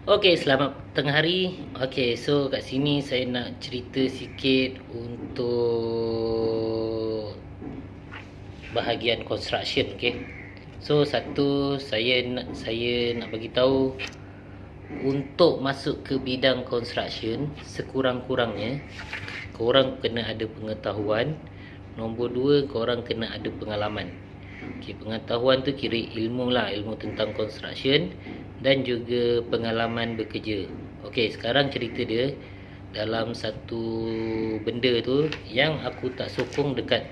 Okey, selamat tengah hari. Okey, so kat sini saya nak cerita sikit untuk bahagian construction, okey. So satu saya nak bagi tahu untuk masuk ke bidang construction sekurang-kurangnya korang kena ada pengetahuan. Nombor dua, korang kena ada pengalaman. Okey, pengetahuan tu kira ilmu lah, ilmu tentang construction dan juga pengalaman bekerja. Okey, sekarang cerita dia dalam satu benda tu yang aku tak sokong dekat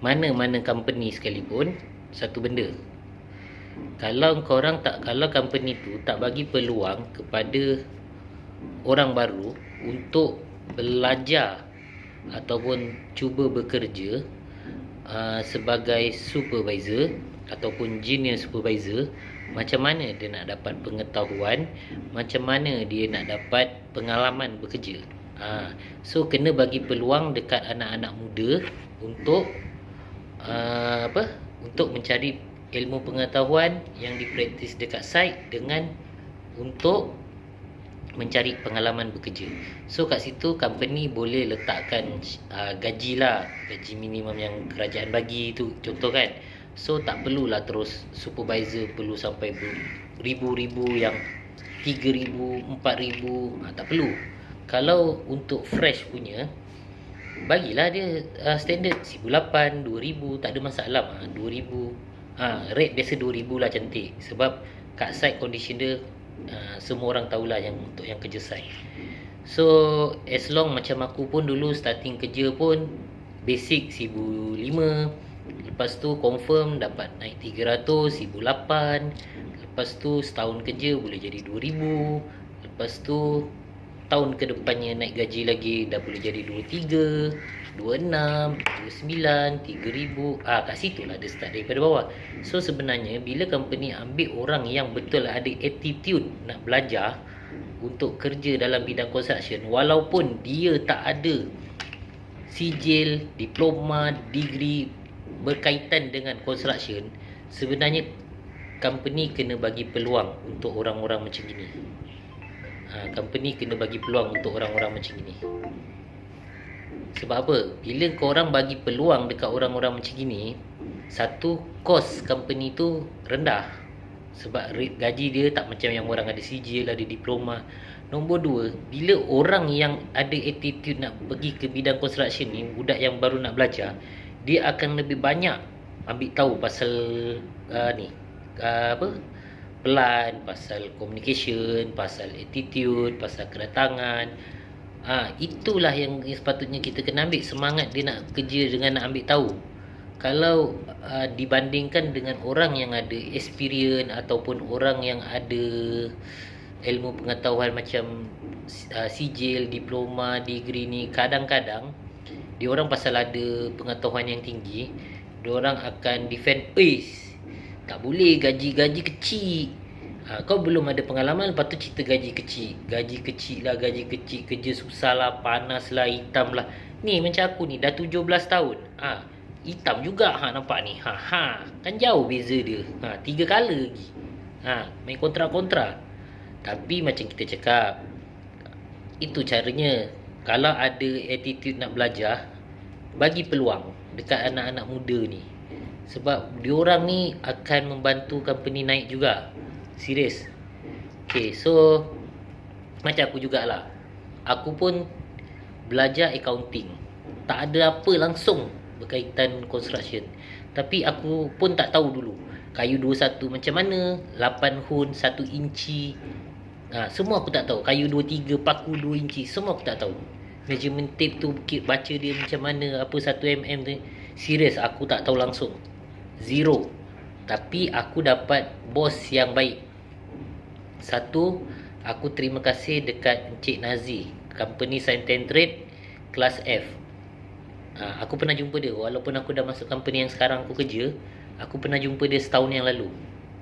mana-mana company sekalipun, satu benda. Kalau company tu tak bagi peluang kepada orang baru untuk belajar ataupun cuba bekerja sebagai supervisor ataupun junior supervisor, macam mana dia nak dapat pengetahuan, macam mana dia nak dapat pengalaman bekerja. So kena bagi peluang dekat anak-anak muda untuk untuk mencari ilmu pengetahuan yang dipraktis dekat site dengan untuk mencari pengalaman bekerja. So kat situ company boleh letakkan gaji lah, gaji minimum yang kerajaan bagi tu, contoh kan. So tak perlulah terus supervisor perlu sampai ribu-ribu, yang 3,000, 4,000, tak perlu. Kalau untuk fresh punya, bagilah dia standard 1,800, 2,000, tak ada masalah. 2,000 rate biasa 2,000 lah, cantik. Sebab kat site condition dia semua orang tahulah yang untuk yang kerja site. So as long macam aku pun dulu starting kerja pun basic 1,500, lepas tu confirm dapat naik 300, 1,800, lepas tu setahun kerja boleh jadi 2,000, lepas tu tahun ke depannya naik gaji lagi, dah boleh jadi 23, 26, 29, 3,000. Kat situ lah dia start daripada bawah. So sebenarnya bila company ambil orang yang betul ada attitude nak belajar untuk kerja dalam bidang construction, walaupun dia tak ada sijil, diploma, degree berkaitan dengan construction, sebenarnya company kena bagi peluang untuk orang-orang macam gini. Company kena bagi peluang untuk orang-orang macam gini. Sebab apa? Bila korang bagi peluang dekat orang-orang macam gini, satu, kos company tu rendah. Sebab rate gaji dia tak macam yang orang ada sijil, ada diploma. Nombor dua, bila orang yang ada attitude nak pergi ke bidang construction ni, budak yang baru nak belajar, dia akan lebih banyak ambil tahu pasal plan, pasal communication, pasal attitude, pasal kedatangan. Itulah yang sepatutnya kita kena ambil semangat dia nak kerja dengan nak ambil tahu. Kalau dibandingkan dengan orang yang ada experience ataupun orang yang ada ilmu pengetahuan macam sijil, diploma, degree ni, kadang-kadang dia orang pasal ada pengetahuan yang tinggi, dia orang akan defend, tak boleh gaji kecil. Kau belum ada pengalaman, lepas tu cerita gaji kecil. Gaji kecil lah, gaji kecil, kerja susah lah, panas lah, hitam lah. Ni macam aku ni dah 17 tahun. Hitam juga nampak ni. Kan jauh beza dia. 3 color lagi. Main kontra-kontra. Tapi macam kita cakap, itu caranya. Kalau ada attitude nak belajar, bagi peluang dekat anak-anak muda ni. Sebab diorang ni akan membantu company naik juga. Serius. Okay, so macam aku jugalah. Aku pun belajar accounting. Tak ada apa langsung berkaitan construction. Tapi aku pun tak tahu dulu kayu 21 macam mana, 8 hun 1 inci. Semua aku tak tahu. Kayu 23, paku 2 inci, semua aku tak tahu. Measurement tape tu baca dia macam mana, apa 1 mm tu. Serius, aku tak tahu langsung. Zero. Tapi aku dapat bos yang baik. Satu, aku terima kasih dekat Encik Nazi, company Science and Trade kelas F. Aku pernah jumpa dia, walaupun aku dah masuk company yang sekarang aku kerja, aku pernah jumpa dia setahun yang lalu.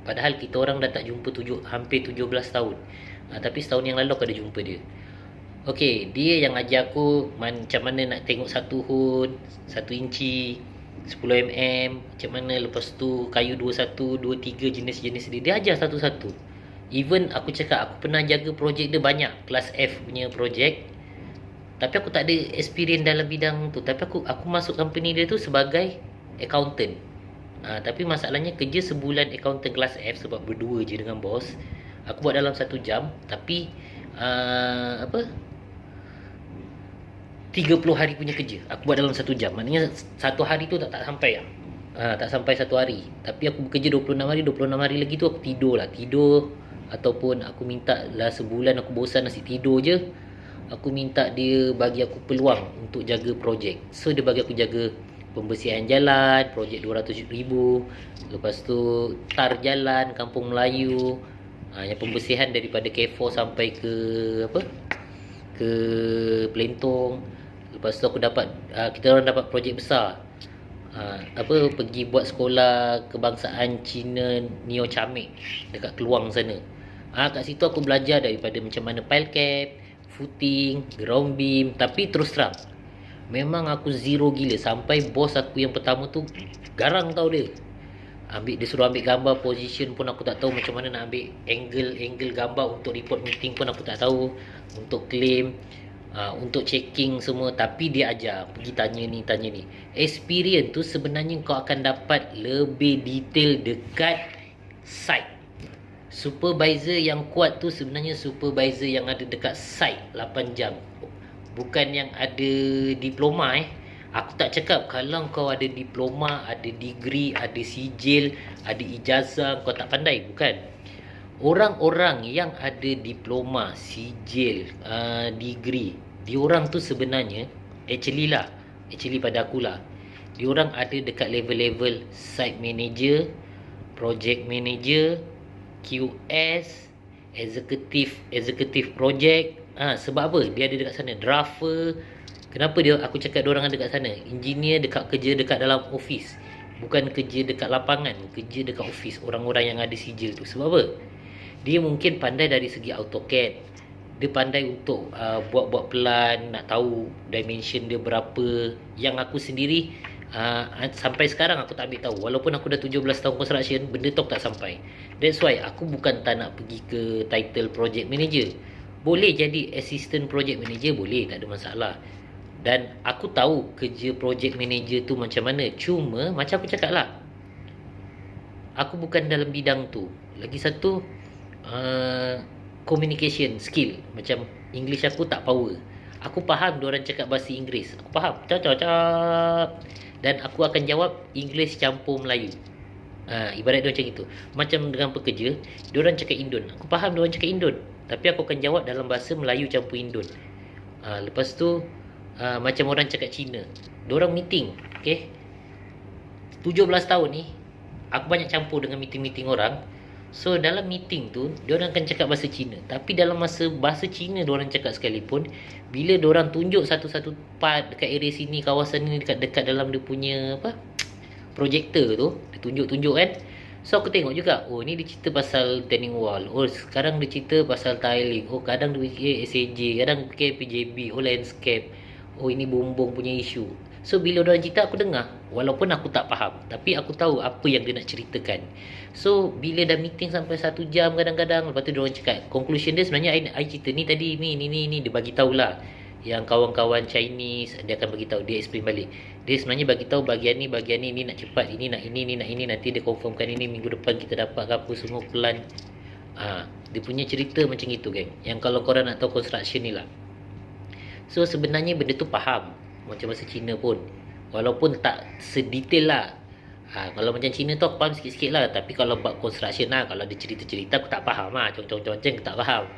Padahal kita orang dah tak jumpa hampir 17 tahun. Tapi setahun yang lalu aku ada jumpa dia. Okey, dia yang ajar aku macam mana nak tengok 1 hun, 1 inci, 10 mm, macam mana, lepas tu kayu 21, 23, jenis-jenis dia ajar satu-satu. Even aku cakap aku pernah jaga projek dia banyak, kelas F punya projek, tapi aku tak ada experience dalam bidang tu. Tapi aku masuk company dia tu sebagai accountant. Tapi masalahnya kerja sebulan accountant kelas F sebab berdua je dengan bos. Aku buat dalam 1 jam, tapi apa, 30 hari punya kerja aku buat dalam 1 jam. Maknanya satu hari tu tak sampai lah. Tak sampai satu hari. Tapi aku bekerja 26 hari. 26 hari lagi tu aku tidur lah. Tidur. Ataupun aku minta lah, sebulan aku bosan asyik tidur je, aku minta dia bagi aku peluang untuk jaga projek. So dia bagi aku jaga pembersihan jalan, projek 200,000. Lepas tu tar jalan Kampung Melayu. Yang pembersihan daripada K4 sampai ke apa, ke Pelentong. Lepas tu aku dapat kita orang dapat projek besar. Apa, pergi buat sekolah kebangsaan Cina Neo Camik dekat Keluang sana. Kat situ aku belajar daripada macam mana pile cap, footing, ground beam. Tapi terus terang, memang aku zero gila. Sampai bos aku yang pertama tu garang tau dia. Dia suruh ambil gambar position pun aku tak tahu macam mana nak ambil angle gambar. Untuk report meeting pun aku tak tahu. Untuk claim, untuk checking semua. Tapi dia ajar, pergi tanya ni. Experience tu sebenarnya kau akan dapat lebih detail dekat site. Supervisor yang kuat tu sebenarnya supervisor yang ada dekat site 8 jam. Bukan yang ada diploma. Aku tak cakap kalau kau ada diploma, ada degree, ada sijil, ada ijazah, kau tak pandai. Bukan. Orang-orang yang ada diploma, sijil, degree, diorang tu sebenarnya actually pada akulah, diorang ada dekat level-level site manager, project manager, QS, executive project. Sebab apa? Dia ada dekat sana. Drafter. Kenapa aku cakap diorang ada dekat sana? Engineer kerja dekat dalam office. Bukan kerja dekat lapangan, kerja dekat office. Orang-orang yang ada sijil tu. Sebab apa? Dia mungkin pandai dari segi AutoCAD. Dia pandai untuk buat-buat plan, nak tahu dimension dia berapa. Yang aku sendiri sampai sekarang aku tak ambil tahu. Walaupun aku dah 17 tahun construction, benda tu aku tak sampai. That's why aku bukan tak nak pergi ke title project manager. Boleh jadi assistant project manager, boleh, tak ada masalah. Dan aku tahu kerja project manager tu macam mana. Cuma macam aku cakap lah, aku bukan dalam bidang tu. Lagi satu, communication skill. Macam English aku tak power. Aku faham diorang cakap bahasa Inggeris. Aku faham. Cap. Dan aku akan jawab English campur Melayu. Ibarat dia macam itu. Macam dengan pekerja, diorang cakap Indon. Aku faham diorang cakap Indon. Tapi aku akan jawab dalam bahasa Melayu campur Indon. Lepas tu, macam orang cakap Cina. Diorang meeting. Okay. 17 tahun ni, aku banyak campur dengan meeting-meeting orang. So dalam meeting tu diorang akan cakap bahasa Cina. Tapi dalam masa bahasa Cina diorang cakap sekalipun, bila diorang tunjuk satu-satu part dekat area sini, kawasan ni, dekat dalam dia punya apa, projector tu, dia tunjuk-tunjuk kan. So aku tengok juga, oh ni dia cerita pasal retaining wall, oh sekarang dia cerita pasal tiling, oh kadang dia fikir SAJ, kadang fikir PJB, oh landscape, oh ini bumbung punya isu. So bila orang cerita aku dengar, walaupun aku tak faham, tapi aku tahu apa yang dia nak ceritakan. So bila dah meeting sampai 1 jam kadang-kadang, lepas tu diorang cakap conclusion dia sebenarnya I cerita ni tadi ni dia bagi tahulah. Yang kawan-kawan Chinese dia akan bagi tahu, dia explain balik. Dia sebenarnya bagi tahu bahagian ni nak cepat, ini nak ini, nanti dia confirmkan ini minggu depan kita dapat apa semua plan. Dia punya cerita macam itu geng. Yang kalau korang nak tahu construction ni lah. So sebenarnya benda tu faham macam bahasa Cina pun, walaupun tak sedetail lah. Kalau macam Cina tu aku faham sikit-sikit lah. Tapi kalau buat construction lah, kalau dia cerita-cerita aku tak faham lah. Concong-concong aku tak faham.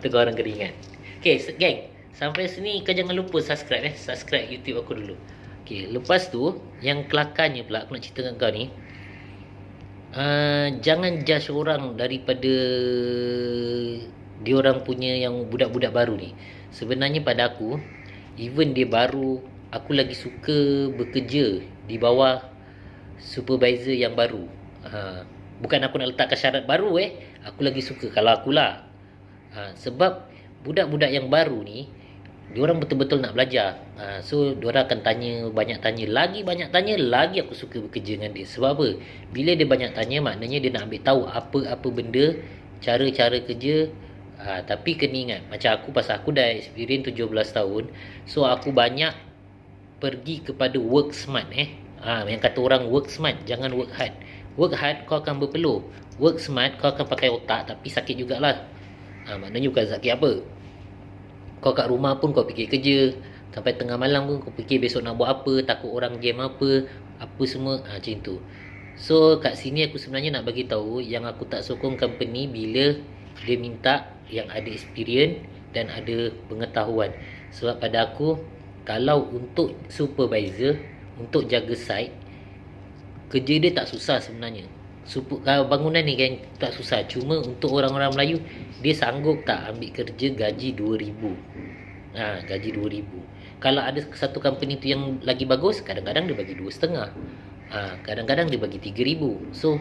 Tu korang kena ingat. Okay geng, sampai sini kau jangan lupa subscribe subscribe YouTube aku dulu. Okay, lepas tu yang kelakarnya pula aku nak cerita dengan kau ni, jangan judge orang daripada diorang punya yang budak-budak baru ni. Sebenarnya pada aku, even dia baru, aku lagi suka bekerja di bawah supervisor yang baru. Bukan aku nak letakkan syarat baru aku lagi suka kalau akulah. Sebab budak-budak yang baru ni, diorang betul-betul nak belajar. So diorang akan banyak tanya lagi aku suka bekerja dengan dia. Sebab apa? Bila dia banyak tanya, maknanya dia nak ambil tahu apa-apa benda cara-cara kerja. Tapi kena ingat, macam aku, pasal aku dah experience 17 tahun, so aku banyak pergi kepada work smart. Yang kata orang work smart, jangan work hard. Work hard kau akan berpeluh, work smart kau akan pakai otak, tapi sakit jugalah. Maknanya bukan sakit apa, kau kat rumah pun kau fikir kerja, sampai tengah malam pun kau fikir besok nak buat apa, takut orang jam apa semua, macam tu. So kat sini aku sebenarnya nak bagi tahu yang aku tak sokong company bila dia minta yang ada experience dan ada pengetahuan. Sebab pada aku, kalau untuk supervisor, untuk jaga site, kerja dia tak susah sebenarnya. Bangunan ni kan tak susah. Cuma untuk orang-orang Melayu, dia sanggup tak ambil kerja gaji 2,000. Gaji 2,000. Kalau ada satu company tu yang lagi bagus, kadang-kadang dia bagi 2,5. Kadang-kadang dia bagi 3,000. So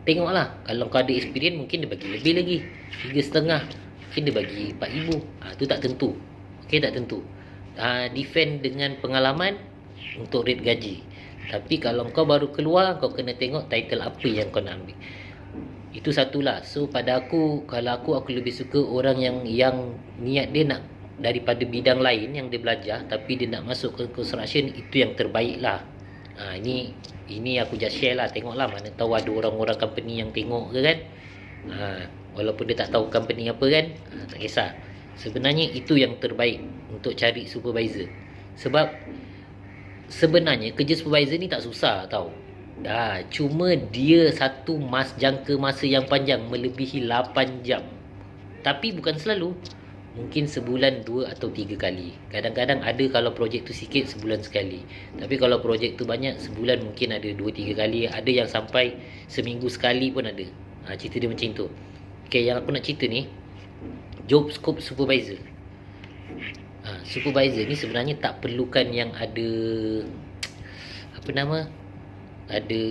tengoklah, kalau kau ada experience mungkin dia bagi lebih lagi, 3,5. Mungkin dia bagi 4,000. Tu tak tentu. Okay, tak tentu. Defend dengan pengalaman untuk rate gaji. Tapi kalau kau baru keluar, kau kena tengok title apa yang kau nak ambil. Itu satulah. So pada aku, kalau aku lebih suka orang yang niat dia nak daripada bidang lain yang dia belajar, tapi dia nak masuk ke construction, itu yang terbaik lah. Ini aku just share lah. Tengoklah, mana tahu ada orang-orang company yang tengok ke kan. Walaupun dia tak tahu company apa kan, tak kisah. Sebenarnya itu yang terbaik untuk cari supervisor. Sebab sebenarnya kerja supervisor ni tak susah tau. Cuma dia satu jangka masa yang panjang, melebihi 8 jam. Tapi bukan selalu. Mungkin sebulan 2 atau 3 kali. Kadang-kadang ada kalau projek tu sikit, sebulan sekali. Tapi kalau projek tu banyak, sebulan mungkin ada 2-3 kali. Ada yang sampai seminggu sekali pun ada. Cerita dia macam tu. Okay, yang aku nak cerita ni, job scope supervisor. Supervisor ni sebenarnya tak perlukan yang ada ada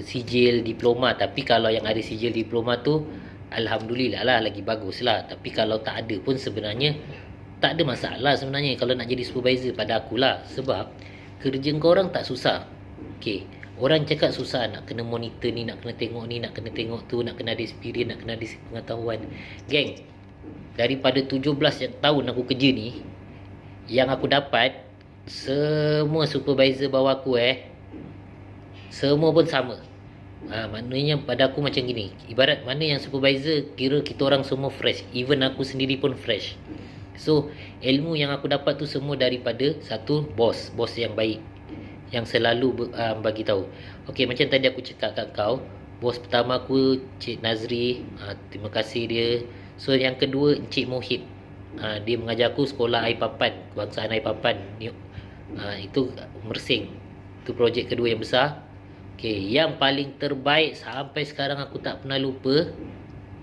sijil diploma. Tapi kalau yang ada sijil diploma tu, alhamdulillah lah, lagi bagus lah. Tapi kalau tak ada pun sebenarnya tak ada masalah sebenarnya kalau nak jadi supervisor pada akulah. Sebab kerja korang tak susah. Okay, orang cakap susah, nak kena monitor ni, nak kena tengok ni, nak kena tengok tu, nak kena ada experience, nak kena ada pengetahuan. Geng, daripada 17 tahun aku kerja ni, yang aku dapat, semua supervisor bawah aku semua pun sama. Maknanya pada aku macam gini, ibarat mana yang supervisor, kira kita orang semua fresh. Even aku sendiri pun fresh. So ilmu yang aku dapat tu semua daripada satu bos yang baik, yang selalu bagi tahu. Okey, macam tadi aku cakap kat kau, bos pertama aku Cik Nazri, terima kasih dia. So yang kedua Encik Mohit, dia mengajar aku sekolah air papan, kebangsaan air papan. Itu Mersing. Itu projek kedua yang besar. Okay, yang paling terbaik sampai sekarang aku tak pernah lupa,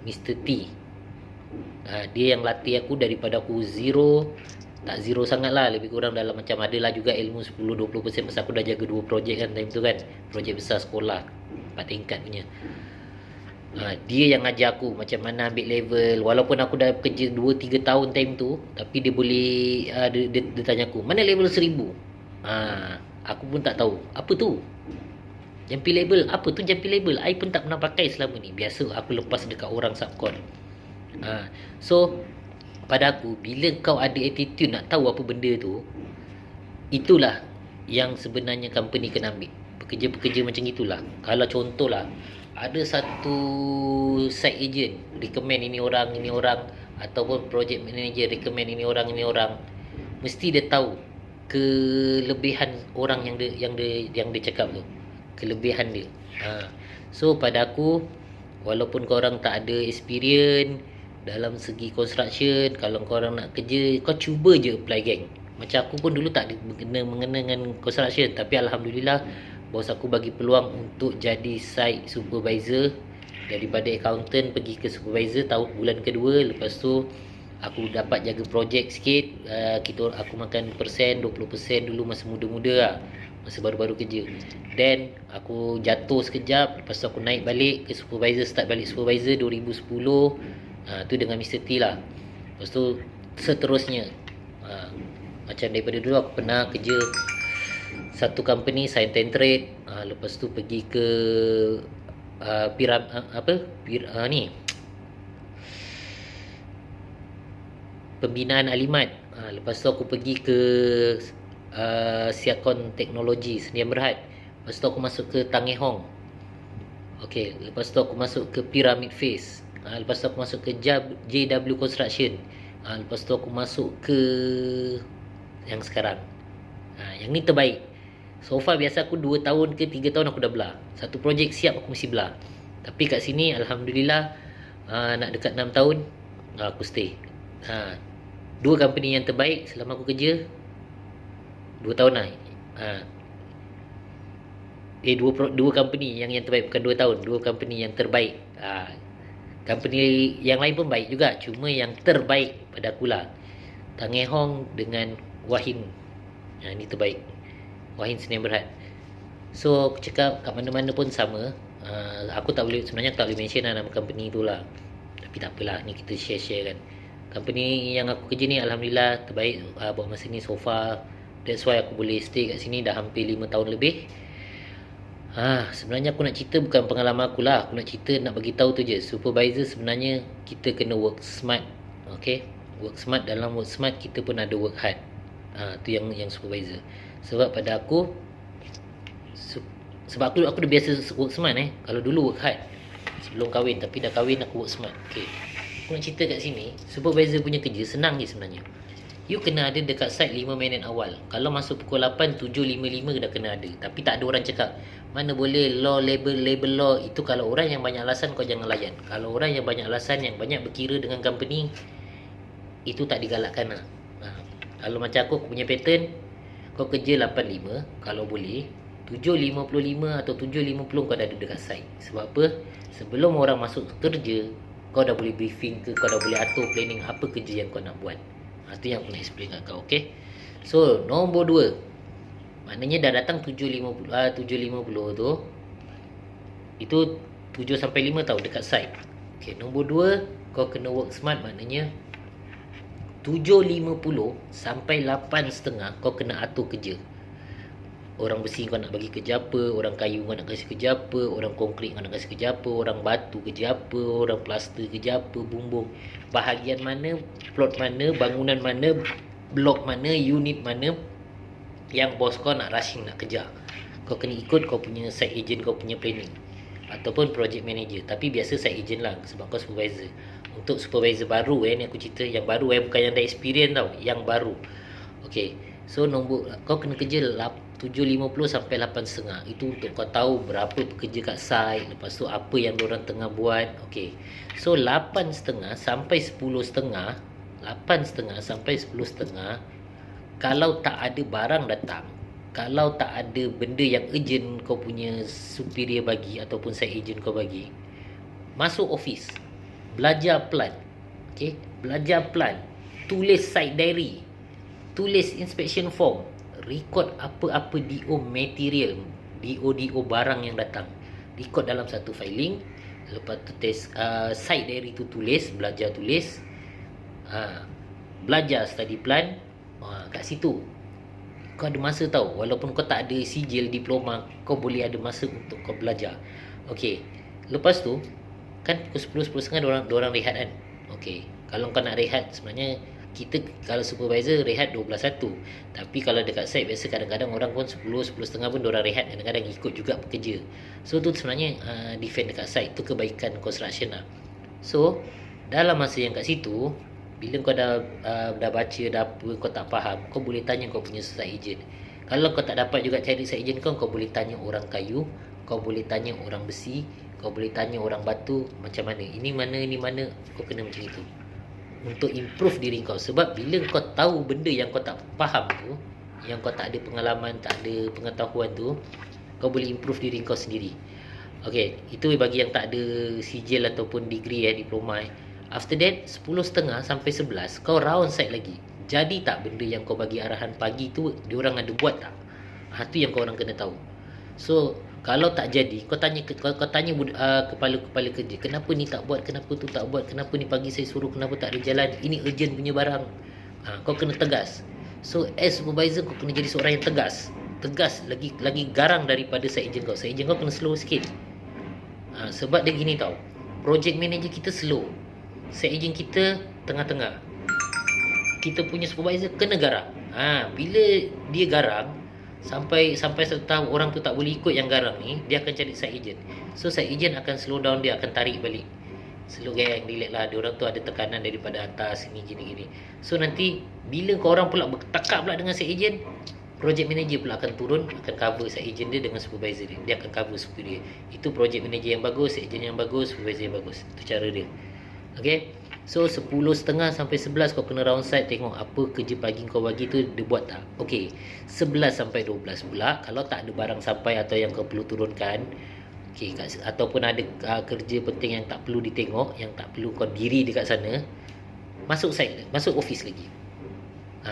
Mr. T. Dia yang latih aku daripada aku zero. Tak zero sangat lah, lebih kurang dalam macam adalah juga ilmu 10-20%. Pasal aku dah jaga 2 projek kan time tu kan, projek besar sekolah 4 tingkat punya. Dia yang ajar aku macam mana ambil level. Walaupun aku dah kerja 2-3 tahun time tu, tapi dia boleh dia tanya aku, mana level 1000. Aku pun tak tahu apa tu jumpy label. Apa tu jumpy label? I pun tak pernah pakai selama ni. Biasa aku lepas dekat orang subcon. So pada aku, bila kau ada attitude nak tahu apa benda tu, itulah yang sebenarnya company kena ambil. Pekerja-pekerja macam itulah. Kalau contohlah, ada satu site agent recommend ini orang, ataupun project manager recommend ini orang, mesti dia tahu kelebihan orang yang dia cakap tu, kelebihan dia. So pada aku, walaupun korang tak ada experience dalam segi construction, kalau korang nak kerja, kau cuba je apply, geng. Macam aku pun dulu tak mengena dengan construction, tapi alhamdulillah bos aku bagi peluang untuk jadi site supervisor. Daripada accountant pergi ke supervisor tahun bulan kedua. Lepas tu aku dapat jaga projek sikit. Aku makan persen 20% dulu masa muda-muda lah, masa baru-baru kerja. Then aku jatuh sekejap, lepas tu aku naik balik ke supervisor, start balik supervisor 2010. Tu dengan Mr. T lah. Lepas tu seterusnya, macam daripada dulu aku pernah kerja satu company, Science and Trade. Lepas tu pergi ke ni pembinaan alimat. Lepas tu aku pergi ke Siakon Teknologi Sdn Bhd. Lepas tu aku masuk ke Tangehong. Okey, lepas tu aku masuk ke Pyramid Face. Lepas tu aku masuk ke JW Construction. Lepas tu aku masuk ke yang sekarang. Yang ni terbaik. So far biasa aku 2 tahun ke 3 tahun aku dah belah. Satu projek siap aku mesti belah. Tapi kat sini alhamdulillah nak dekat 6 tahun aku stay. 2 company yang terbaik selama aku kerja 2 tahun lah. Dua company yang terbaik, bukan 2 tahun. 2 company yang terbaik. Company yang lain pun baik juga, cuma yang terbaik pada aku lah Tangehong dengan Wahin. Ini terbaik, Wahin Sdn Bhd. So aku cakap kat mana-mana pun sama. Aku sebenarnya tak boleh mention nama company tu lah, tapi tak apalah, ni kita share-share kan. Company yang aku kerja ni alhamdulillah terbaik buat masa ni so far. That's why aku boleh stay kat sini dah hampir 5 tahun lebih. Sebenarnya aku nak cerita bukan pengalaman aku lah. Aku nak cerita, nak bagi tahu tu je. Supervisor sebenarnya kita kena work smart. Okay, work smart. Dalam work smart kita pun ada work hard. Tu yang supervisor. Sebab pada aku, sebab aku dah biasa work smart Kalau dulu work hard sebelum kahwin, tapi dah kahwin aku work smart. Okay, aku nak cerita kat sini, supervisor punya kerja senang je sebenarnya. You kena ada dekat site 5 minit awal. Kalau masuk pukul 8, 7.55 dah kena ada. Tapi tak ada orang cakap, mana boleh law, label law. Itu kalau orang yang banyak alasan kau jangan layan. Kalau orang yang banyak alasan, yang banyak berkira dengan company, itu tak digalakkan lah. Kalau macam aku punya pattern, kau kerja 8.5, kalau boleh 7.55 atau 7.50 kau dah ada dekat site. Sebab apa? Sebelum orang masuk kerja, kau dah boleh briefing ke, kau dah boleh atur planning apa kerja yang kau nak buat. Itu yang aku nak explain kat kau. Okay, so nombor 2, maknanya dah datang 7.50 tu, itu 7 sampai 5 tau dekat site. Okay, nombor 2, kau kena work smart. Maknanya 7.50 sampai 8.30 kau kena atur kerja. Orang besi kau nak bagi kerja apa, orang kayu kau nak kasi kerja apa, orang konkrit kau nak kasi kerja apa, orang batu kerja apa, orang plaster kerja apa, bumbung bahagian mana, plot mana, bangunan mana, blok mana, unit mana yang bos kau nak rushing nak kerja. Kau kena ikut kau punya site agent, kau punya planning, ataupun project manager. Tapi biasa site agent lah, sebab kau supervisor. Untuk supervisor baru ni aku cerita yang baru bukan yang dah experience tau, yang baru. Okay, so nombor kau kena kerja 7.50 sampai 8.30. Itu untuk kau tahu berapa pekerja kat site, lepas tu apa yang diorang tengah buat. Okay, so 8.30 sampai 10.30, 8.30 sampai 10.30, kalau tak ada barang datang, kalau tak ada benda yang urgent kau punya superior bagi ataupun site agent kau bagi, masuk office, belajar plan. Okay, belajar plan, tulis site diary, tulis inspection form, record apa-apa DO material, DO barang yang datang, record dalam satu filing. Lepas tu site diary tu tulis, belajar tulis, belajar study plan. Kat situ kau ada masa tau, walaupun kau tak ada sijil diploma, kau boleh ada masa untuk kau belajar. Okay, lepas tu kan pukul 10, 10.30 diorang rehat kan. Okay, kalau kau nak rehat, sebenarnya kita kalau supervisor rehat 12.1, tapi kalau dekat site biasa kadang-kadang orang pun 10, 10.30 pun diorang rehat, kadang-kadang ikut juga pekerja. So tu sebenarnya defend dekat site, tu kebaikan construction lah. So dalam masa yang kat situ, bila kau dah baca dah apa, kau tak faham, kau boleh tanya kau punya site agent. Kalau kau tak dapat juga cari site agent kau boleh tanya orang kayu, kau boleh tanya orang besi, kau boleh tanya orang batu, macam mana ini mana, kau kena macam itu untuk improve diri kau. Sebab bila kau tahu benda yang kau tak faham tu, yang kau tak ada pengalaman, tak ada pengetahuan tu, kau boleh improve diri kau sendiri. Okay, itu bagi yang tak ada sijil ataupun degree diploma. After that 10.30 sampai 11 kau round site lagi. Jadi tak benda yang kau bagi arahan pagi tu diorang ada buat tak? Tu yang kau orang kena tahu. So kalau tak jadi, kau tanya kepala-kepala kerja, kenapa ni tak buat, kenapa tu tak buat, kenapa ni pagi saya suruh, kenapa tak ada jalan, ini urgent punya barang. Kau kena tegas. So as supervisor kau kena jadi seorang yang tegas lagi garang daripada site agent kau. Site agent kau kena slow sikit. Sebab dia gini tau, project manager kita slow, set agent kita tengah-tengah, kita punya supervisor kena garang. Bila dia garang, sampai satu tahap orang tu tak boleh ikut yang garang ni, dia akan cari side agent. So side agent akan slow down, dia akan tarik balik. Slow gang, relax lah, diorang tu ada tekanan daripada atas, ni gini-gini. So nanti bila korang pula bertakak pula dengan side agent, project manager pula akan turun, akan cover side agent dia dengan supervisor dia. Dia akan cover super dia. Itu project manager yang bagus, side agent yang bagus, supervisor yang bagus. Itu cara dia. Okay. So 10.30 sampai 11 kau kena round side, tengok apa kerja pagi kau bagi tu dia buat tak. Okay, 11 sampai 12 pula, kalau tak ada barang sampai atau yang kau perlu turunkan, okay, ataupun ada kerja penting yang tak perlu ditengok, yang tak perlu kau diri dekat sana, masuk side, masuk office lagi.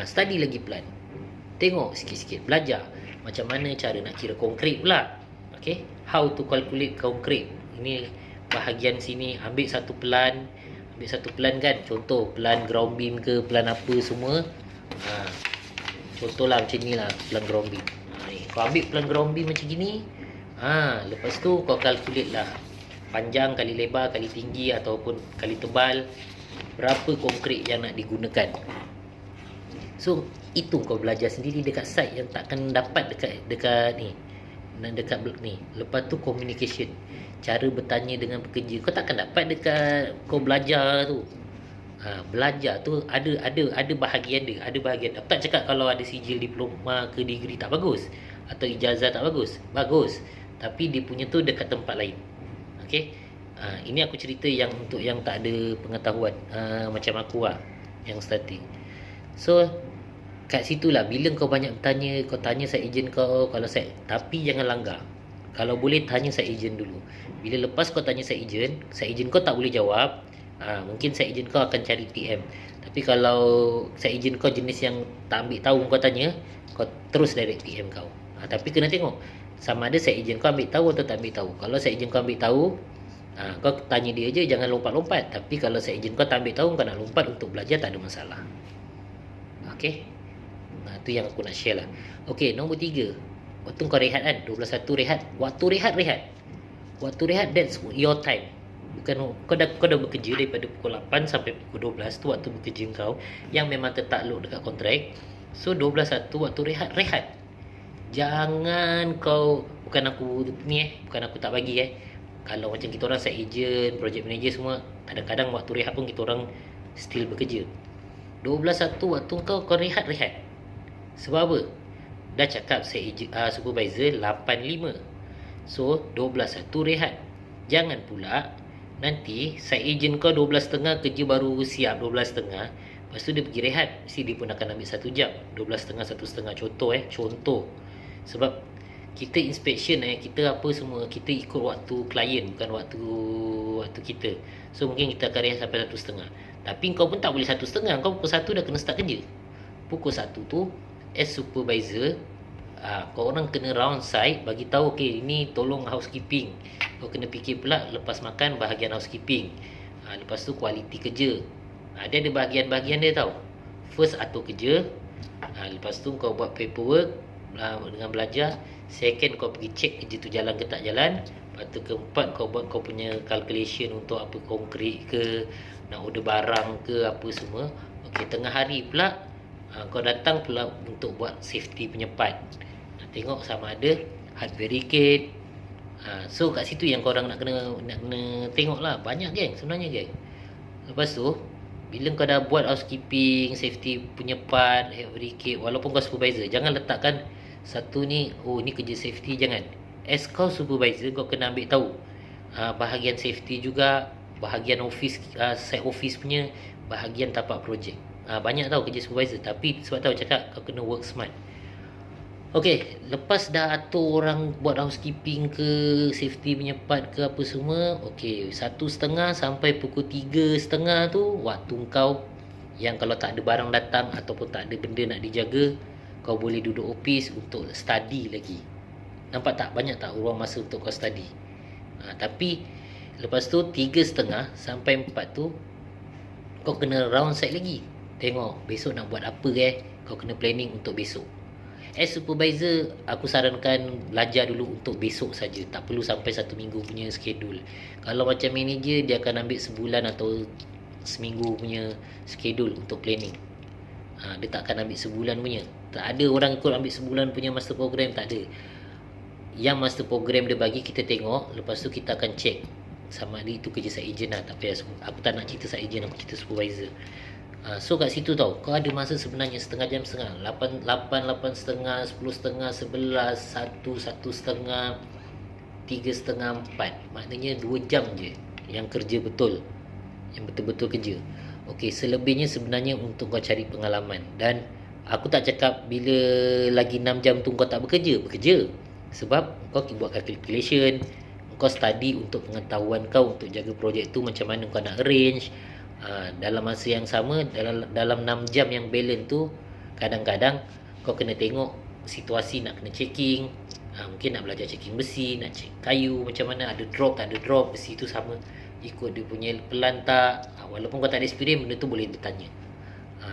Study lagi plan, tengok sikit-sikit, belajar macam mana cara nak kira konkret pula. Okay, how to calculate konkret. Ini bahagian sini, ambil satu plan kan, contoh plan ground beam ke, plan apa semua. Contohlah macam ni lah, plan ground beam. Kau ambil plan ground beam macam gini. Lepas tu kau calculate lah panjang kali lebar kali tinggi ataupun kali tebal, berapa konkret yang nak digunakan. So itu kau belajar sendiri dekat site yang takkan dapat dekat ni. Lepas tu communication, cara bertanya dengan pekerja, kau takkan dapat dekat kau belajar tu. Belajar tu ada bahagian dia, tak cakap kalau ada sijil diploma ke degree tak bagus atau ijazah tak bagus, tapi dia punya tu dekat tempat lain. Okey, ini aku cerita yang untuk yang tak ada pengetahuan, macam aku lah yang starting. So kat situlah bila kau banyak bertanya, kau tanya side agent kau, kalau tapi jangan langgar. Kalau boleh tanya side agent dulu. Bila lepas kau tanya side agent kau tak boleh jawab, mungkin side agent kau akan cari TM. Tapi kalau side agent kau jenis yang tak ambil tahu kau tanya, kau terus direct TM kau. Tapi kena tengok sama ada side agent kau ambil tahu atau tak ambil tahu. Kalau side agent kau ambil tahu, kau tanya dia je, jangan lompat-lompat. Tapi kalau side agent kau tak ambil tahu, kau nak lompat untuk belajar, tak ada masalah. Okay, itu yang aku nak share lah. Okay, nombor 3, waktu kau rehat kan, 12.1 rehat. Waktu rehat that's your time. Bukan kau dah bekerja daripada pukul 8 sampai pukul 12 tu waktu bekerja kau yang memang tertakluk dekat kontrak. So 12.1 waktu rehat. Jangan kau, bukan aku tak bagi kalau macam kita orang site agent, project manager semua, kadang-kadang waktu rehat pun kita orang still bekerja. 12.1 waktu kau rehat. Sebab apa? Dah cakap supervisor 8.5. So 12.1 rehat. Jangan pula nanti site agent kau 12.30 kerja baru siap 12.30, lepas tu dia pergi rehat, mesti dia pun akan ambil 1 jam. 12.30 1.30 contoh. Sebab kita inspection kita apa semua, kita ikut waktu klien, bukan waktu kita. So mungkin kita akan rehat sampai 1.30. Tapi kau pun tak boleh 1.30, kau pukul 1 dah kena start kerja. Pukul 1 tu as supervisor, kau orang kena round site, bagi tahu okey ini tolong housekeeping. Kau kena fikir pula lepas makan bahagian housekeeping. Lepas tu quality kerja. Dia ada bahagian-bahagian dia tau. First atur kerja, lepas tu kau buat paperwork dengan belajar. Second kau pergi check kerja tu jalan ke tak jalan. Lepas tu keempat kau buat kau punya calculation untuk apa, konkret ke, nak order barang ke, apa semua. Okey, tengah hari pula kau datang pula untuk buat safety punya part. Tengok sama ada hard barricade. So kat situ yang korang nak kena tengok lah. Banyak geng sebenarnya geng. Lepas tu bila kau dah buat housekeeping, safety punya part, hard barricade, walaupun kau supervisor, jangan letakkan satu ni, ni kerja safety, jangan. As kau supervisor, kau kena ambil tahu bahagian safety juga, bahagian office, site office punya, bahagian tapak projek. Banyak tahu kerja supervisor, tapi sebab tahu cakap kau kena work smart. Okey, lepas dah atur orang buat housekeeping ke, safety punya part ke apa semua, okey, 1.30 sampai pukul 3.30 tu waktu kau yang kalau tak ada barang datang ataupun tak ada benda nak dijaga, kau boleh duduk office untuk study lagi. Nampak tak? Banyak tak ruang masa untuk kau study. Tapi lepas tu 3.30 sampai 4 tu kau kena round site lagi. Tengok besok nak buat apa kau kena planning untuk besok. as supervisor, aku sarankan belajar dulu untuk besok saja. Tak perlu sampai 1 minggu punya schedule. Kalau macam manager, dia akan ambil sebulan atau seminggu punya schedule untuk planning. Dia tak akan ambil sebulan punya. Tak ada orang ikut ambil sebulan punya master program, tak ada. Yang master program dia bagi, kita tengok, lepas tu kita akan check sama ada itu kerja side agent lah. Tak payah, aku tak nak cerita side agent, aku cerita supervisor. So kat situ tau, kau ada masa sebenarnya setengah jam setengah, 8 setengah, 10 setengah, 11, 1 setengah, 3 setengah, 4. Maknanya 2 jam je yang kerja betul, yang betul-betul kerja. Okey, selebihnya sebenarnya untuk kau cari pengalaman. Dan aku tak cakap bila lagi 6 jam tu kau tak bekerja. Sebab kau buat calculation, kau study untuk pengetahuan kau untuk jaga projek tu macam mana kau nak arrange. Dalam masa yang sama, dalam 6 jam yang balance tu, kadang-kadang kau kena tengok situasi, nak kena checking, mungkin nak belajar checking besi, nak check kayu macam mana, ada drop tak ada drop, besi tu sama ikut dia punya pelan tak. Walaupun kau tak ada experience, benda tu boleh bertanya.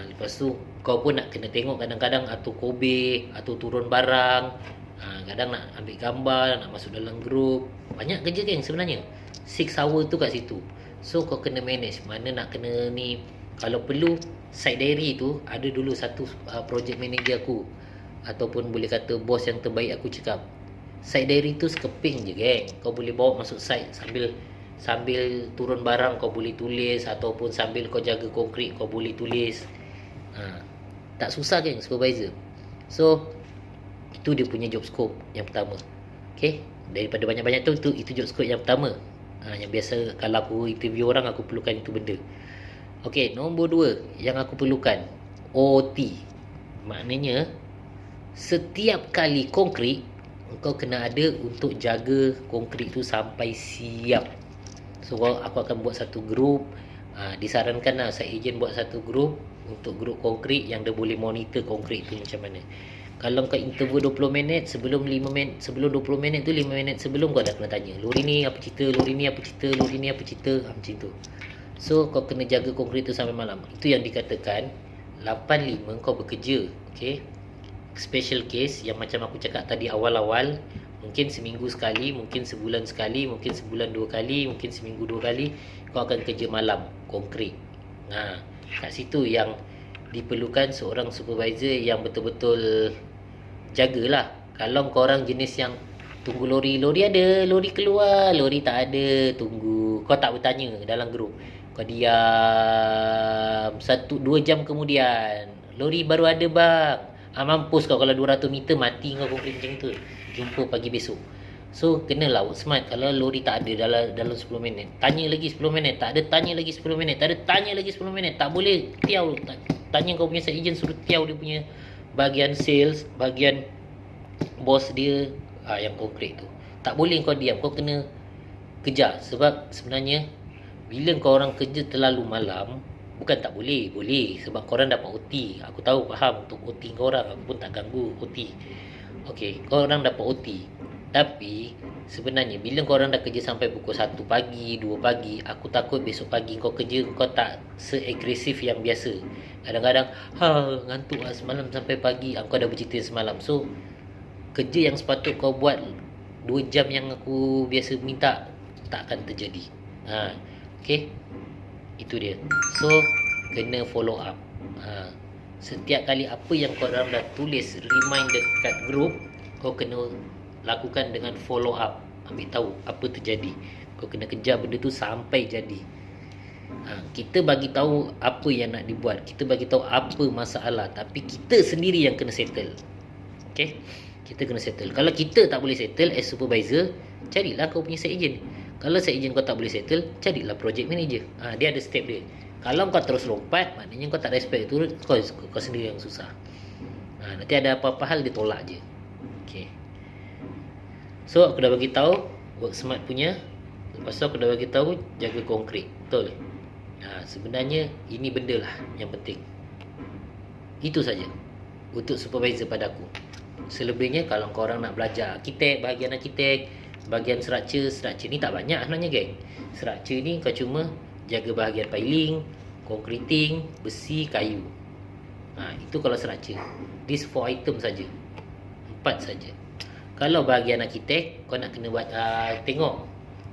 Lepas tu kau pun nak kena tengok kadang-kadang atur kobe, atur turun barang, kadang nak ambil gambar, nak masuk dalam group. Banyak kerja kan sebenarnya, 6 hour tu kat situ. So kau kena manage mana nak kena ni. Kalau perlu side diary tu, ada dulu satu project manager aku, ataupun boleh kata bos yang terbaik aku cakap, side diary tu sekeping je geng. Kau boleh bawa masuk site sambil turun barang kau boleh tulis, ataupun sambil kau jaga konkrit kau boleh tulis. Tak susah geng supervisor. So itu dia punya job scope yang pertama. Okay, daripada banyak-banyak tu itu job scope yang pertama. Yang biasa kalau aku interview orang, aku perlukan itu benda. Okay, nombor 2 yang aku perlukan, OT. Maknanya setiap kali konkrit kau kena ada untuk jaga konkrit tu sampai siap. So aku akan buat satu group. Disarankan lah site agent buat satu group untuk group konkrit yang dia boleh monitor konkrit tu macam mana. Kalau kau interview 20 minit, sebelum 20 minit tu 5 minit sebelum kau dah kena tanya, lori ni apa cerita, lori ni apa cerita, macam tu. So kau kena jaga konkrit tu sampai malam. Itu yang dikatakan 8-5 kau bekerja. Okay, special case yang macam aku cakap tadi awal-awal, mungkin seminggu sekali, mungkin sebulan sekali, mungkin sebulan 2 kali, mungkin seminggu 2 kali kau akan kerja malam konkrit. Kat situ yang diperlukan seorang supervisor yang betul-betul jagalah. Kalau korang jenis yang tunggu lori ada, lori keluar, lori tak ada, tunggu, kau tak bertanya dalam grup, kau diam 1-2 jam kemudian, lori baru ada bang. Mampus kau kalau 200 meter mati kau konkrit macam tu. Jumpa pagi besok. So kenalah work smart. Kalau lori tak ada dalam 10 minit, tanya lagi 10 minit. Tak ada, tanya lagi 10 minit. Tak ada, tanya lagi 10 minit. Tak boleh tiau. Tanya kau punya side agent, suruh tiau dia punya bahagian sales, bahagian bos dia, yang konkret tu. Tak boleh kau diam. Kau kena kejar. Sebab sebenarnya bila kau orang kerja terlalu malam, bukan tak boleh, boleh. Sebab korang dapat OT. Aku tahu, faham untuk OT korang. Aku pun tak ganggu OT. Okay, korang dapat OT. Tapi sebenarnya bila korang dah kerja sampai pukul 1 pagi, 2 pagi, aku takut besok pagi kau kerja kau tak seagresif yang biasa. Kadang-kadang ngantuk lah semalam sampai pagi, kau dah bercerita semalam. So kerja yang sepatut kau buat 2 jam yang aku biasa minta, tak akan terjadi. Okay, itu dia. So kena follow up. Setiap kali apa yang korang dah tulis remind dekat group, kau kena lakukan dengan follow up. Ambil tahu apa terjadi. Kau kena kejar benda tu sampai jadi. Kita bagi tahu apa yang nak dibuat, kita bagi tahu apa masalah, tapi kita sendiri yang kena settle. Okay, kita kena settle. Kalau kita tak boleh settle as supervisor, carilah kau punya site agent. Kalau site agent kau tak boleh settle, carilah project manager. Dia ada step dia. Kalau kau terus lompat, maknanya kau tak respect tu, kau sendiri yang susah. Nanti ada apa-apa hal dia tolak je. Okay, so aku dah bagi tahu work smart punya. Lepas tu aku dah bagi tahu jaga konkret. Betul. Sebenarnya ini benda lah yang penting. Itu saja untuk supervisor pada aku. Selebihnya kalau korang nak belajar bahagian arkitek, bahagian structure ni tak banyak sebenarnya geng. Structure ni kau cuma jaga bahagian piling, concreting, besi, kayu. Itu kalau structure. These 4 item saja. cepat saja. Kalau bahagian arkitek, kau nak kena buat tengok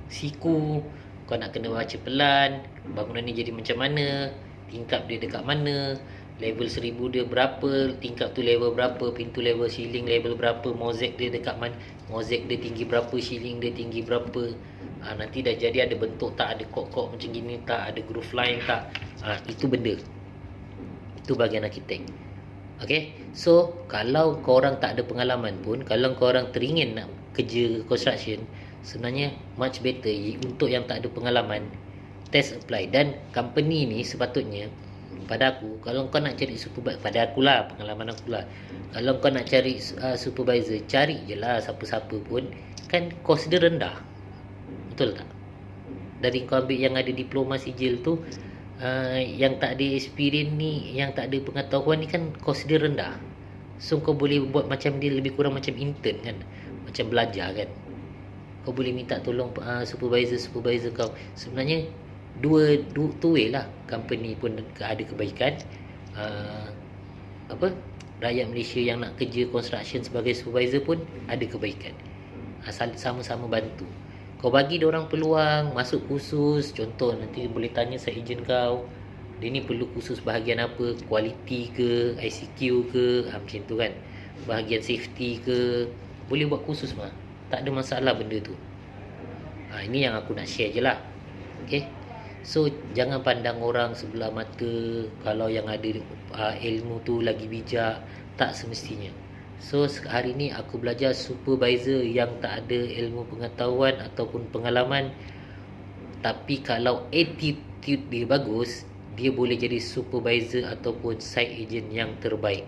siku, kau nak kena baca pelan, bangunan ni jadi macam mana, tingkap dia dekat mana, level 1000 dia berapa, tingkap tu level berapa, pintu level ceiling level berapa, mozaik dia dekat mana, mozaik dia tinggi berapa, ceiling dia tinggi berapa. Nanti dah jadi ada bentuk tak, ada kok-kok macam gini tak, ada groove line tak. Itu benda. Itu bahagian arkitek. Okay, so kalau korang tak ada pengalaman pun, kalau korang teringin nak kerja construction, sebenarnya much better untuk yang tak ada pengalaman, test apply. Dan company ni sepatutnya, pada aku, kalau kau nak cari supervisor, pada akulah, pengalaman akulah, kalau kau nak cari supervisor, cari je lah siapa-siapa pun, kan kos dia rendah. Betul tak? Dari kau ambil yang ada diploma sijil tu, yang tak ada experience ni, yang tak ada pengetahuan ni, kan kos dia rendah. So kau boleh buat macam dia, lebih kurang macam intern kan, macam belajar kan. Kau boleh minta tolong supervisor kau. Sebenarnya dua way lah. Company pun ada kebaikan, rakyat Malaysia yang nak kerja construction sebagai supervisor pun ada kebaikan. Sama-sama bantu. Kau bagi diorang peluang masuk kursus. Contoh nanti boleh tanya saya ejen kau, dia ni perlu kursus bahagian apa, quality ke, ICQ ke, macam tu kan, bahagian safety ke, boleh buat kursus mah, tak ada masalah benda tu. Ini yang aku nak share je lah. Okay, so jangan pandang orang sebelah mata kalau yang ada ilmu tu lagi bijak. Tak semestinya. So hari ni aku belajar supervisor yang tak ada ilmu pengetahuan ataupun pengalaman, tapi kalau attitude dia bagus, dia boleh jadi supervisor ataupun site agent yang terbaik.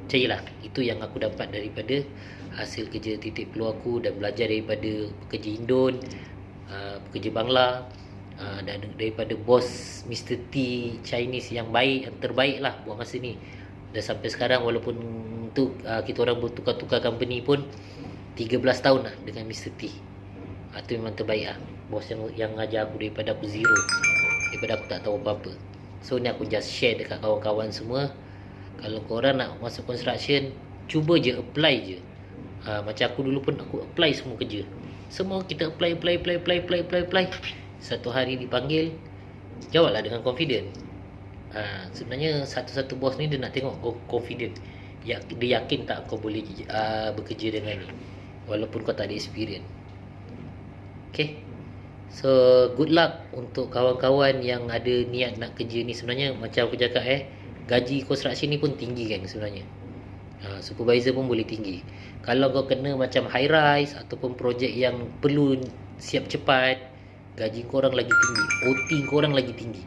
Percayalah, itu yang aku dapat daripada hasil kerja titik peluang aku, dan belajar daripada pekerja Indon, pekerja Bangla, dan daripada bos Mr. T Chinese yang baik, yang terbaik lah buat masa ni. Dan sampai sekarang, walaupun tu kita orang bertukar-tukar company pun, 13 tahun lah dengan Mr. T. Tu memang terbaik lah, bos yang ngajar aku daripada aku zero, daripada aku tak tahu apa-apa. So ni aku just share dekat kawan-kawan semua. Kalau korang nak masuk construction, cuba je apply je. Macam aku dulu pun, aku apply semua kerja. Semua kita apply. Satu hari dipanggil, jawablah dengan confident. Sebenarnya satu-satu bos ni dia nak tengok kau confident, dia yakin tak kau boleh bekerja dengan ni, walaupun kau tak ada experience. Okay, so good luck untuk kawan-kawan yang ada niat nak kerja ni. Sebenarnya macam aku cakap, gaji construction ni pun tinggi kan sebenarnya. Supervisor pun boleh tinggi. Kalau kau kena macam high rise ataupun projek yang perlu siap cepat, gaji korang lagi tinggi, OT korang lagi tinggi.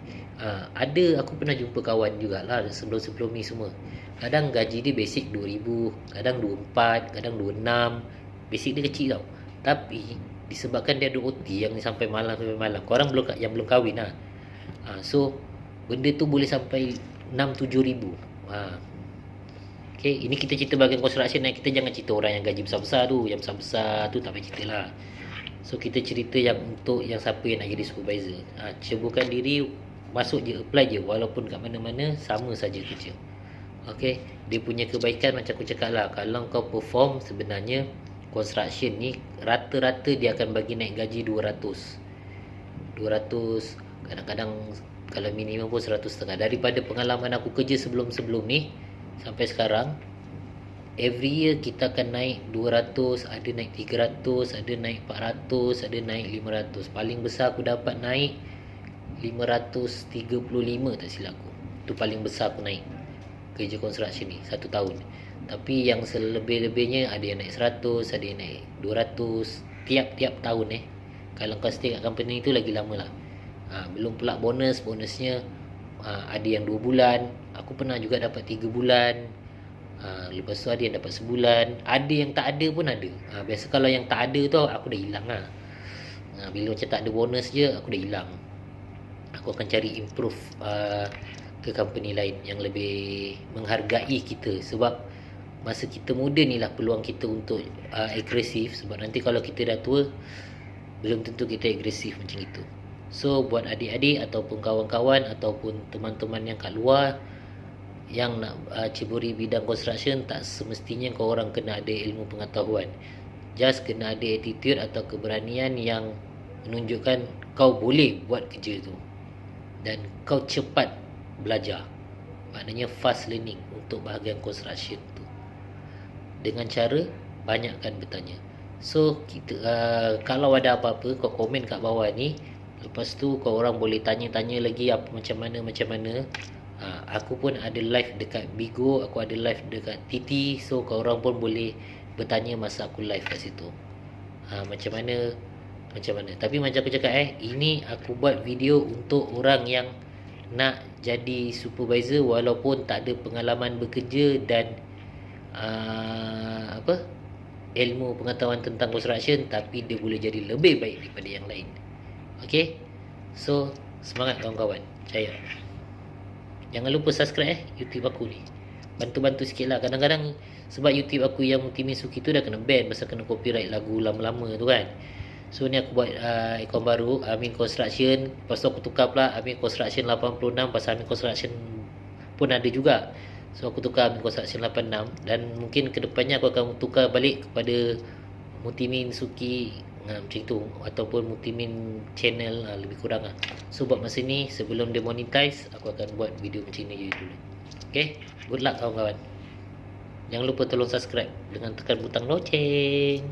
Ada, aku pernah jumpa kawan jugalah sebelum ni semua. Kadang gaji dia basic 2,000, kadang 24, kadang 26. Basic dia kecil tau. Tapi disebabkan dia ada OT yang sampai malam. Korang yang belum kahwin lah. So benda tu boleh sampai 6-7 ribu. Okay, ini kita cerita bahagian construction, kita jangan cerita orang yang gaji besar-besar tu. Yang besar-besar tu tak payah cerita lah. So kita cerita yang untuk yang siapa yang nak jadi supervisor. Ceburkan diri, masuk je, apply je. Walaupun kat mana-mana sama saja kerja. Okay, dia punya kebaikan macam aku cakap lah, kalau kau perform, sebenarnya construction ni rata-rata dia akan bagi naik gaji 200, kadang-kadang kalau minimum pun 100.5. Daripada pengalaman aku kerja sebelum-sebelum ni sampai sekarang, every year kita akan naik 200, ada naik 300, ada naik 400, ada naik 500. Paling besar aku dapat naik 535 tak silap aku. Itu paling besar aku naik kerja construction ni satu tahun. Tapi yang selebih-lebihnya ada yang naik 100, ada yang naik 200 tiap-tiap tahun. Kalau kau stay kat company tu lagi lama lah. Belum pula bonusnya ada yang 2 bulan. Aku pernah juga dapat 3 bulan. Lepas tu ada yang dapat sebulan, ada yang tak ada pun ada. Biasa kalau yang tak ada tu aku dah hilang lah. Bila macam tak ada bonus je, aku dah hilang. Aku akan cari improve ke company lain yang lebih menghargai kita. Sebab masa kita muda ni lah peluang kita untuk agresif. Sebab nanti kalau kita dah tua, belum tentu kita agresif macam itu. So buat adik-adik ataupun kawan-kawan ataupun teman-teman yang kat luar, yang nak ceburi bidang construction, tak semestinya kau orang kena ada ilmu pengetahuan. Just kena ada attitude atau keberanian yang menunjukkan kau boleh buat kerja tu dan kau cepat belajar. Maknanya fast learning untuk bahagian construction tu. Dengan cara banyakkan bertanya. So kita kalau ada apa-apa kau komen kat bawah ni. Lepas tu kau orang boleh tanya-tanya lagi apa macam mana. Aku pun ada live dekat Bigo, aku ada live dekat TT. So kau orang pun boleh bertanya masa aku live kat situ. Macam mana. Tapi macam aku cakap ini aku buat video untuk orang yang nak jadi supervisor walaupun tak ada pengalaman bekerja dan ilmu pengetahuan tentang construction, tapi dia boleh jadi lebih baik daripada yang lain. Okay, so semangat kawan-kawan. Jaya. Jangan lupa subscribe YouTube aku ni. Bantu-bantu sikit lah. Kadang-kadang sebab YouTube aku yang Multimin Suki tu dah kena ban pasal kena copyright lagu lama-lama tu kan. So ni aku buat ikon baru, Amin Construction. Lepas tu aku tukar pula Amin Construction 86 pasal Amin Construction pun ada juga. So aku tukar Amin Construction 86 dan mungkin kedepannya aku akan tukar balik kepada Multimin Suki macam tu, ataupun Multimin Channel lebih kurang lah. So buat masa ni sebelum dia monetize, aku akan buat video macam ni je dulu. Okay, good luck kawan-kawan. Jangan lupa tolong subscribe dengan tekan butang loceng.